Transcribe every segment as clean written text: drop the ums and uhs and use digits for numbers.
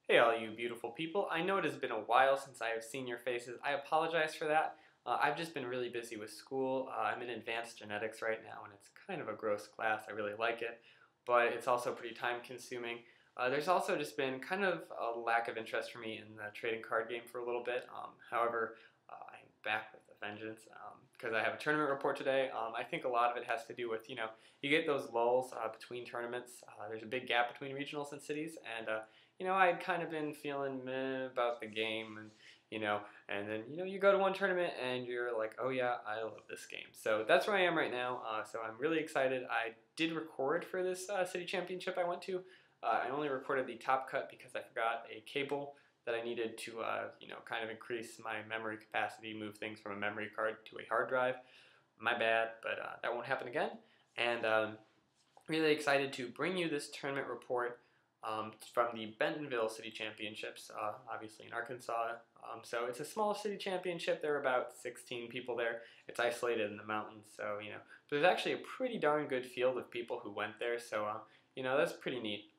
Hey all you beautiful people, I know it has been a while since I have seen your faces. I apologize for that. I've just been really busy with school. I'm in advanced genetics right now and it's kind of a gross class. I really like it, but it's also pretty time consuming. There's also just been kind of a lack of interest for me in the trading card game for a little bit. However, I'm back with a vengeance because I have a tournament report today. I think a lot of it has to do with, you get those lulls between tournaments. There's a big gap between regionals and cities, and I'd kind of been feeling meh about the game, and then, you go to one tournament and you're like, oh yeah, I love this game. So that's where I am right now. So I'm really excited. I did record for this city championship I went to. I only recorded the top cut because I forgot a cable that I needed to, kind of increase my memory capacity, move things from a memory card to a hard drive. My bad, but that won't happen again. And really excited to bring you this tournament report from the Bentonville City Championships, obviously in Arkansas. So it's a small city championship. There are about 16 people there. It's isolated in the mountains, so, but there's actually a pretty darn good field of people who went there, so, that's pretty neat.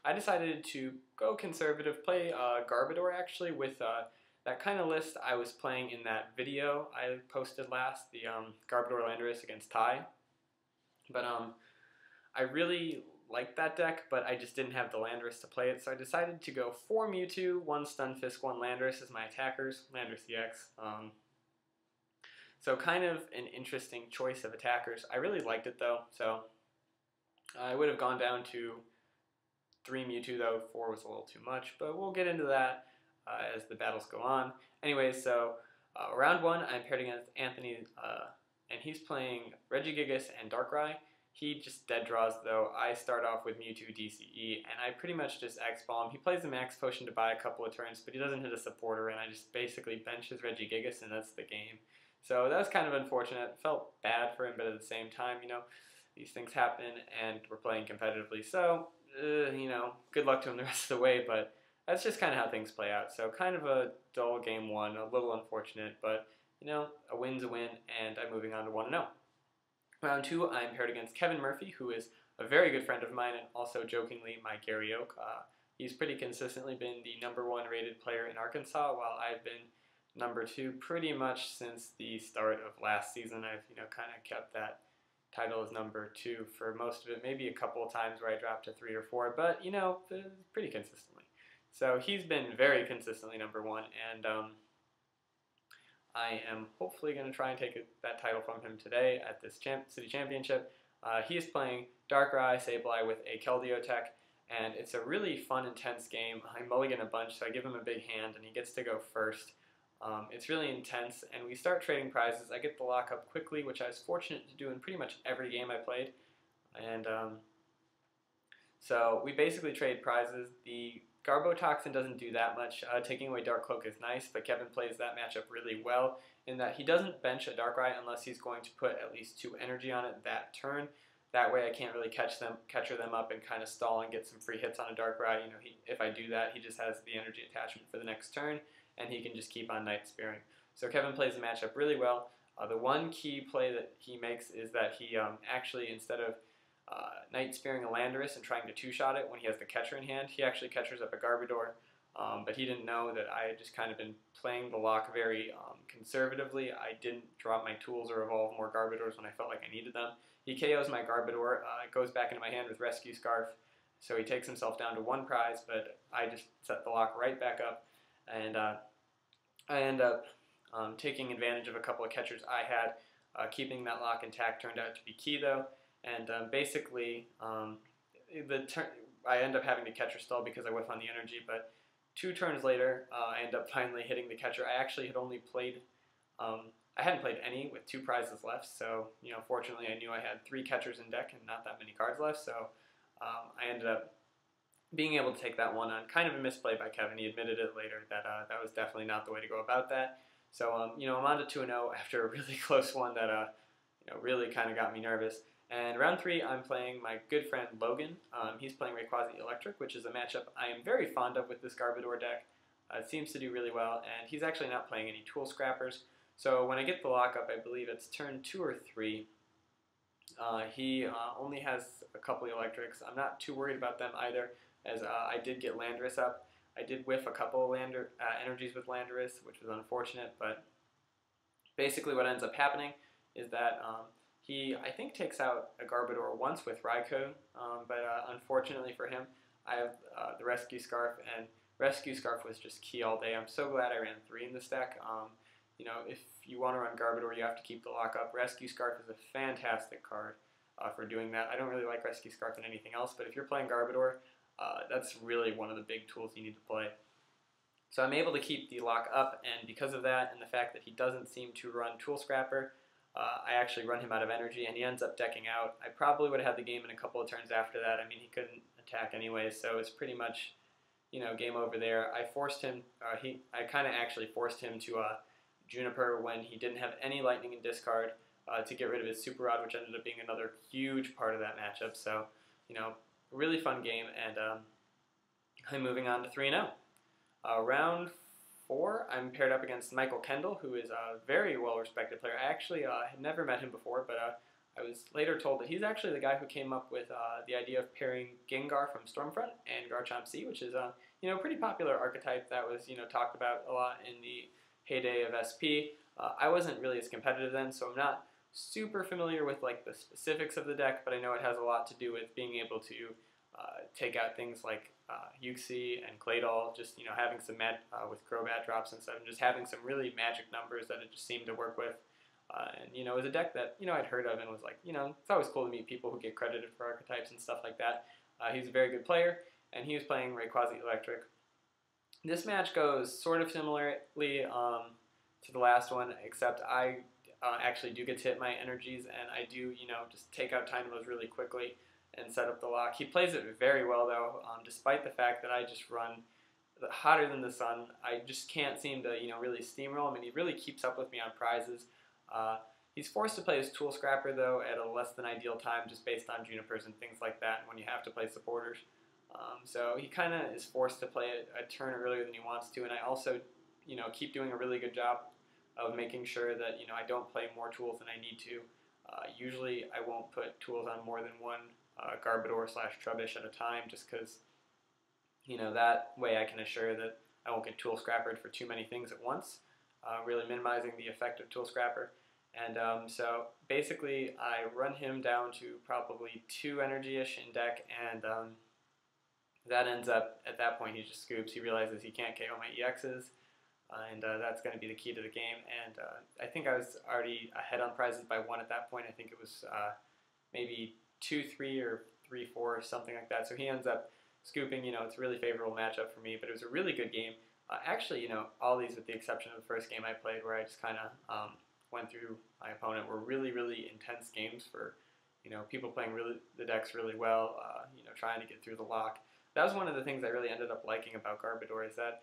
I decided to go conservative, play Garbodor actually with that kind of list I was playing in that video I posted last, the Garbodor Landorus against Ty. But I really liked that deck, but I just didn't have the Landorus to play it, so I decided to go 4 Mewtwo, 1 Stunfisk, 1 Landorus as my attackers, Landorus EX. So kind of an interesting choice of attackers. I really liked it though, so I would have gone down to 3 Mewtwo though, 4 was a little too much, but we'll get into that as the battles go on. Anyways, so round 1, I'm paired against Anthony, and he's playing Regigigas and Darkrai. He just dead draws though. I start off with Mewtwo DCE, and I pretty much just X-Bomb. He plays the Max Potion to buy a couple of turns, but he doesn't hit a supporter, and I just basically bench his Regigigas, and that's the game. So that was kind of unfortunate. Felt bad for him, but at the same time, these things happen, and we're playing competitively. So, good luck to him the rest of the way, but that's just kind of how things play out. So kind of a dull game 1, a little unfortunate, but, a win's a win, and I'm moving on to 1-0. Round 2, I'm paired against Kevin Murphy, who is a very good friend of mine and also jokingly my Gary Oak. He's pretty consistently been the #1 rated player in Arkansas, while I've been #2 pretty much since the start of last season. I've kind of kept that title as #2 for most of it, maybe a couple of times where I dropped to 3 or 4, but pretty consistently. So he's been very consistently #1, and I am hopefully going to try and take that title from him today at this city championship. He is playing Darkrai Sableye with a Keldeo tech, and it's a really fun, intense game. I mulligan a bunch, so I give him a big hand, and he gets to go first. It's really intense, and we start trading prizes. I get the lockup quickly, which I was fortunate to do in pretty much every game I played. And so we basically trade prizes. The Garbotoxin doesn't do that much. Taking away Dark Cloak is nice, but Kevin plays that matchup really well in that he doesn't bench a Darkrai unless he's going to put at least 2 energy on it that turn. That way I can't really catcher them up and kind of stall and get some free hits on a Darkrai. If I do that, he just has the energy attachment for the next turn, and he can just keep on Night Spearing. So Kevin plays the matchup really well. The one key play that he makes is that he actually, instead of Night Spearing a Landorus and trying to 2-shot it when he has the catcher in hand, he actually catchers up a Garbodor, but he didn't know that I had just kind of been playing the lock very conservatively. I didn't drop my tools or evolve more Garbodors when I felt like I needed them. He KOs my Garbodor, it goes back into my hand with Rescue Scarf, so he takes himself down to 1 prize, but I just set the lock right back up, and I end up taking advantage of a couple of catchers I had. Keeping that lock intact turned out to be key though. And basically, I end up having to catcher stall because I whiff on the energy, but 2 turns later, I end up finally hitting the catcher. I actually had only played, I hadn't played any with 2 prizes left, so, fortunately I knew I had 3 catchers in deck and not that many cards left, so I ended up being able to take that one on. Kind of a misplay by Kevin. He admitted it later that that was definitely not the way to go about that. So, I'm on to 2-0 after a really close one that, really kind of got me nervous. And round 3, I'm playing my good friend Logan. He's playing Rayquaza Electric, which is a matchup I am very fond of with this Garbodor deck. It seems to do really well, and he's actually not playing any Tool Scrappers. So when I get the lockup, I believe it's turn 2 or 3, he only has a couple of Electrics. I'm not too worried about them either, as I did get Landorus up. I did whiff a couple of energies with Landorus, which was unfortunate, but basically what ends up happening is that he, I think, takes out a Garbodor once with Raikou, but unfortunately for him, I have the Rescue Scarf, and Rescue Scarf was just key all day. I'm so glad I ran 3 in this deck. You know, if you want to run Garbodor, you have to keep the lock up. Rescue Scarf is a fantastic card for doing that. I don't really like Rescue Scarf in anything else, but if you're playing Garbodor, that's really one of the big tools you need to play. So I'm able to keep the lock up, and because of that and the fact that he doesn't seem to run Tool Scrapper, I actually run him out of energy, and he ends up decking out. I probably would have had the game in a couple of turns after that. I mean, he couldn't attack anyway, so it's pretty much, you know, game over there. I forced him, I kind of actually forced him to Juniper when he didn't have any Lightning and Discard to get rid of his Super Rod, which ended up being another huge part of that matchup. So, you know, really fun game, and I'm moving on to 3-0. Round 4, I'm paired up against Michael Kendall, who is a very well-respected player. I actually had never met him before, but I was later told that he's actually the guy who came up with the idea of pairing Gengar from Stormfront and Garchomp C, which is a you know, pretty popular archetype that was, you know, talked about a lot in the heyday of SP. I wasn't really as competitive then, so I'm not super familiar with like the specifics of the deck, but I know it has a lot to do with being able to take out things like Uxie and Claydol, just, you know, having some with Crobat drops and stuff, and just having some really magic numbers that it just seemed to work with. And, you know, it was a deck that, you know, I'd heard of and was like, you know, it's always cool to meet people who get credited for archetypes and stuff like that. He's a very good player, and he was playing Rayquaza Electric. This match goes sort of similarly to the last one, except I actually do get to hit my energies, and I do, you know, just take out Tynamos really quickly and set up the lock. He plays it very well, though, despite the fact that I just run hotter than the sun. I just can't seem to, you know, really steamroll. I mean, he really keeps up with me on prizes. He's forced to play his Tool Scrapper, though, at a less than ideal time, just based on Junipers and things like that, when you have to play supporters. So he kind of is forced to play a turn earlier than he wants to, and I also, you know, keep doing a really good job of making sure that, you know, I don't play more tools than I need to. Usually I won't put tools on more than one Garbodor / Trubbish at a time, just because, you know, that way I can assure that I won't get Tool Scrappered for too many things at once, really minimizing the effect of Tool Scrapper. And so basically I run him down to probably 2 energy-ish in deck, and that ends up, at that point, he just scoops. He realizes he can't KO my EXs, and that's going to be the key to the game. And I think I was already ahead on prizes by 1 at that point. I think it was maybe 2-3 or 3-4 or something like that. So he ends up scooping. You know, it's a really favorable matchup for me, but it was a really good game. Actually, you know, all these, with the exception of the first game I played, where I just kind of went through my opponent, were really, really intense games for, you know, people playing the decks really well, you know, trying to get through the lock. That was one of the things I really ended up liking about Garbodor, is that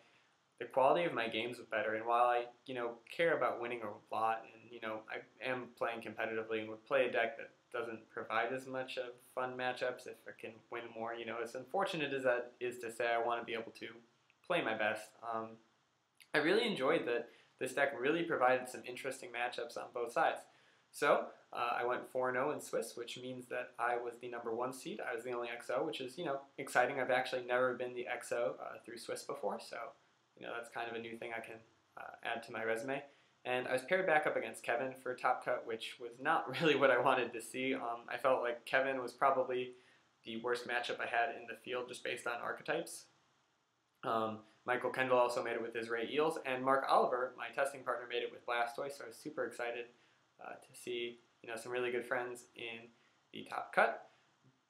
the quality of my games was better. And while I, you know, care about winning a lot, and, you know, I am playing competitively and would play a deck that doesn't provide as much of fun matchups if I can win more, you know, as unfortunate as that is to say, I want to be able to play my best. I really enjoyed that this deck really provided some interesting matchups on both sides. So I went 4-0 in Swiss, which means that I was the #1 seed. I was the only XO, which is, you know, exciting. I've actually never been the XO through Swiss before, so, you know, that's kind of a new thing I can add to my resume. And I was paired back up against Kevin for Top Cut, which was not really what I wanted to see. I felt like Kevin was probably the worst matchup I had in the field, just based on archetypes. Michael Kendall also made it with his Ray Eels, and Mark Oliver, my testing partner, made it with Blastoise, so I was super excited to see, you know, some really good friends in the Top Cut.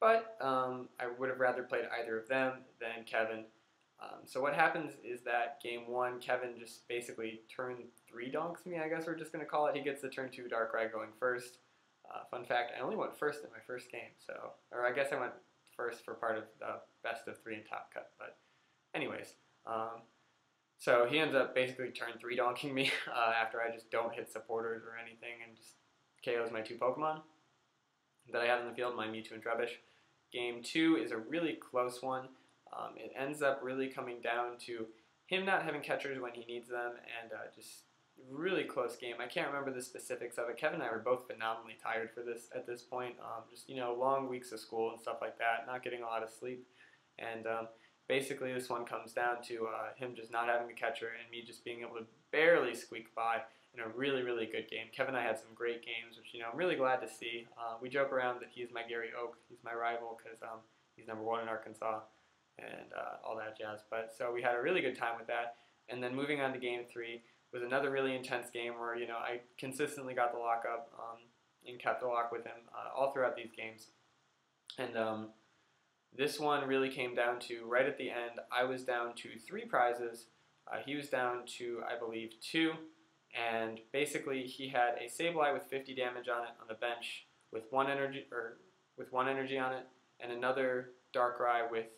But I would have rather played either of them than Kevin. So what happens is that game 1, Kevin just basically turn 3 donks me, I guess we're just going to call it. He gets the turn 2 Darkrai going first. Fun fact, I only went first in my first game, so, or I guess I went first for part of the best of 3 in Top Cut, but anyways. So he ends up basically turn 3 donking me after I just don't hit supporters or anything, and just KOs my 2 Pokemon that I had in the field, my Mewtwo and Trubbish. Game 2 is a really close one. It ends up really coming down to him not having catchers when he needs them, and just really close game. I can't remember the specifics of it. Kevin and I were both phenomenally tired for this at this point. Just, you know, long weeks of school and stuff like that, not getting a lot of sleep. And Basically, this one comes down to him just not having a catcher and me just being able to barely squeak by in a really, really good game. Kevin and I had some great games, which I'm really glad to see. We joke around that he's my Gary Oak, he's my rival because he's #1 in Arkansas and all that jazz. But so we had a really good time with that. And then moving on to Game 3 was another really intense game where I consistently got the lock up and kept the lock with him all throughout these games. And this one really came down to right at the end. I was down to 3 prizes. He was down to, I believe, 2. And basically, he had a Sableye with 50 damage on it on the bench with 1 energy on it, and another Darkrai with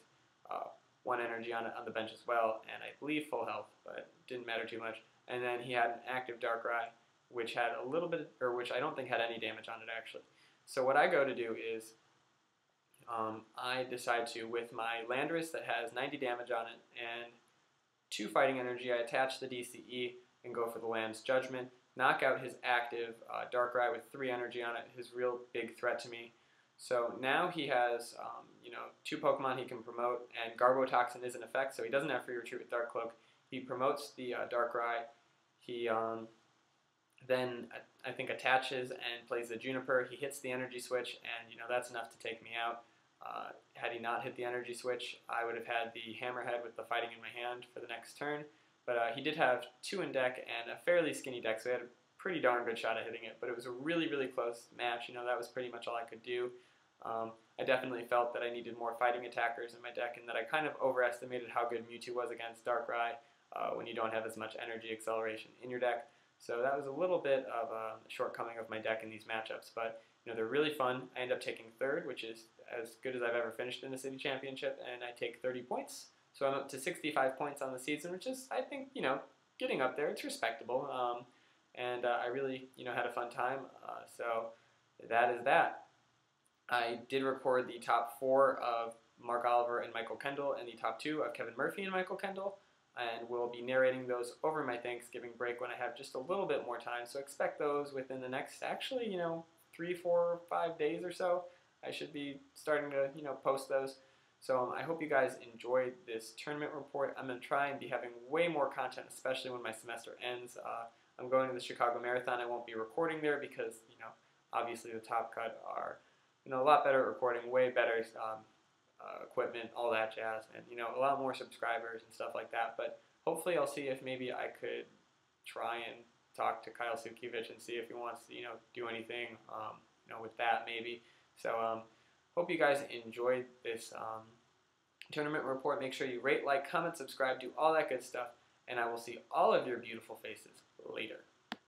1 energy on it on the bench as well, and I believe full health, but didn't matter too much. And then he had an active Darkrai, which had a little bit, or which I don't think had any damage on it actually. So what I go to do is I decide to, with my Landorus that has 90 damage on it and 2 fighting energy, I attach the DCE and go for the Land's Judgment, knock out his active Darkrai with 3 energy on it, his real big threat to me. So now he has 2 Pokemon he can promote, and Garbotoxin is in effect, so he doesn't have Free Retreat with Dark Cloak. He promotes the Darkrai. He then, I think, attaches and plays the Juniper. He hits the energy switch, and that's enough to take me out. Had he not hit the energy switch, I would have had the Hammerhead with the fighting in my hand for the next turn. But he did have 2 in deck and a fairly skinny deck, so he had a pretty darn good shot at hitting it. But it was a really, really close match. That was pretty much all I could do. I definitely felt that I needed more fighting attackers in my deck, and that I kind of overestimated how good Mewtwo was against Darkrai when you don't have as much energy acceleration in your deck. So that was a little bit of a shortcoming of my deck in these matchups, but they're really fun. I end up taking 3rd, which is as good as I've ever finished in a city championship, and I take 30 points. So I'm up to 65 points on the season, which is, I think, getting up there. It's respectable, and I really, had a fun time. So that is that. I did record the top 4 of Mark Oliver and Michael Kendall, and the top 2 of Kevin Murphy and Michael Kendall, and we'll be narrating those over my Thanksgiving break when I have just a little bit more time. So expect those within the next, actually, 3, 4, 5 days or so. I should be starting to, post those. So I hope you guys enjoyed this tournament report. I'm going to try and be having way more content, especially when my semester ends. I'm going to the Chicago Marathon. I won't be recording there because, obviously the Top Cut are, a lot better at recording, way better equipment, all that jazz, and, a lot more subscribers and stuff like that. But hopefully I'll see if maybe I could try and talk to Kyle Sukievich and see if he wants to, do anything, with that maybe. So hope you guys enjoyed this tournament report. Make sure you rate, like, comment, subscribe, do all that good stuff, and I will see all of your beautiful faces later.